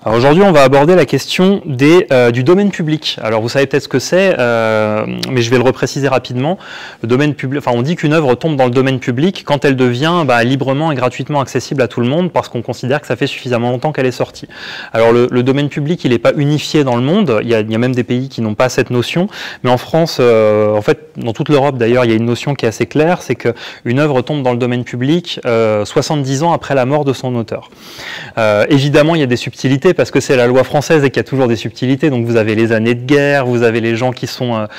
Alors aujourd'hui, on va aborder la question du domaine public. Alors vous savez peut-être ce que c'est, mais je vais le repréciser rapidement. Le domaine public, enfin on dit qu'une œuvre tombe dans le domaine public quand elle devient librement et gratuitement accessible à tout le monde parce qu'on considère que ça fait suffisamment longtemps qu'elle est sortie. Alors le domaine public, il n'est pas unifié dans le monde. Il y a même des pays qui n'ont pas cette notion. Mais en France, en fait, dans toute l'Europe d'ailleurs, il y a une notion qui est assez claire, c'est qu'une œuvre tombe dans le domaine public 70 ans après la mort de son auteur. Évidemment, il y a des subtilités parce que c'est la loi française et qu'il y a toujours des subtilités. Donc vous avez les années de guerre, vous avez les gens qui sont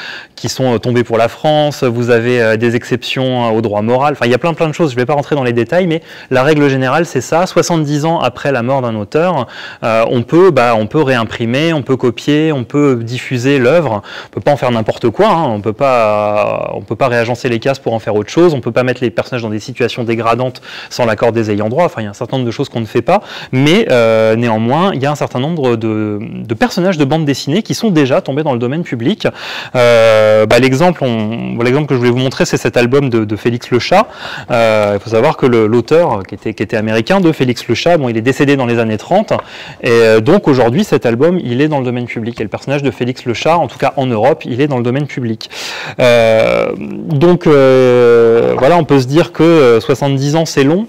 tombés pour la France, vous avez des exceptions au droit moral. Enfin, il y a plein de choses. Je ne vais pas rentrer dans les détails, mais la règle générale, c'est ça. 70 ans après la mort d'un auteur, on peut réimprimer, on peut copier, on peut diffuser l'œuvre. On peut pas en faire n'importe quoi. Hein. On peut pas réagencer les cases pour en faire autre chose. On peut pas mettre les personnages dans des situations dégradantes sans l'accord des ayants droit. Enfin, il y a un certain nombre de choses qu'on ne fait pas. Mais néanmoins, il y a un certain nombre de personnages de bande dessinée qui sont déjà tombés dans le domaine public. L'exemple que je voulais vous montrer, c'est cet album de Félix Le Chat. Il faut savoir que l'auteur, qui était américain, de Félix Le Chat, il est décédé dans les années 30. Et donc aujourd'hui, cet album, il est dans le domaine public. Et le personnage de Félix Le Chat, en tout cas en Europe, il est dans le domaine public. Voilà, on peut se dire que 70 ans, c'est long.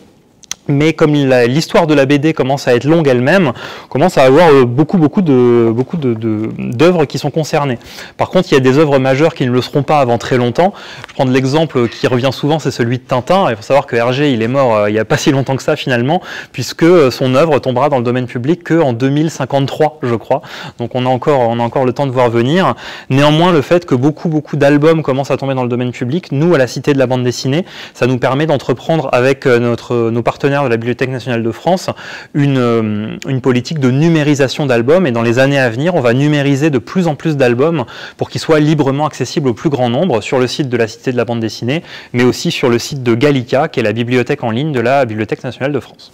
Mais comme l'histoire de la BD commence à être longue elle-même, on commence à avoir beaucoup d'œuvres qui sont concernées. Par contre, il y a des œuvres majeures qui ne le seront pas avant très longtemps. Je prends l'exemple qui revient souvent, c'est celui de Tintin. Il faut savoir que Hergé, il est mort il n'y a pas si longtemps que ça finalement, puisque son œuvre tombera dans le domaine public qu'en 2053, je crois. Donc on a encore le temps de voir venir. Néanmoins, le fait que beaucoup d'albums commencent à tomber dans le domaine public, nous, à la Cité de la bande dessinée, ça nous permet d'entreprendre avec nos partenaires de la Bibliothèque nationale de France une politique de numérisation d'albums, et dans les années à venir, on va numériser de plus en plus d'albums pour qu'ils soient librement accessibles au plus grand nombre sur le site de la Cité de la bande dessinée, mais aussi sur le site de Gallica, qui est la bibliothèque en ligne de la Bibliothèque nationale de France.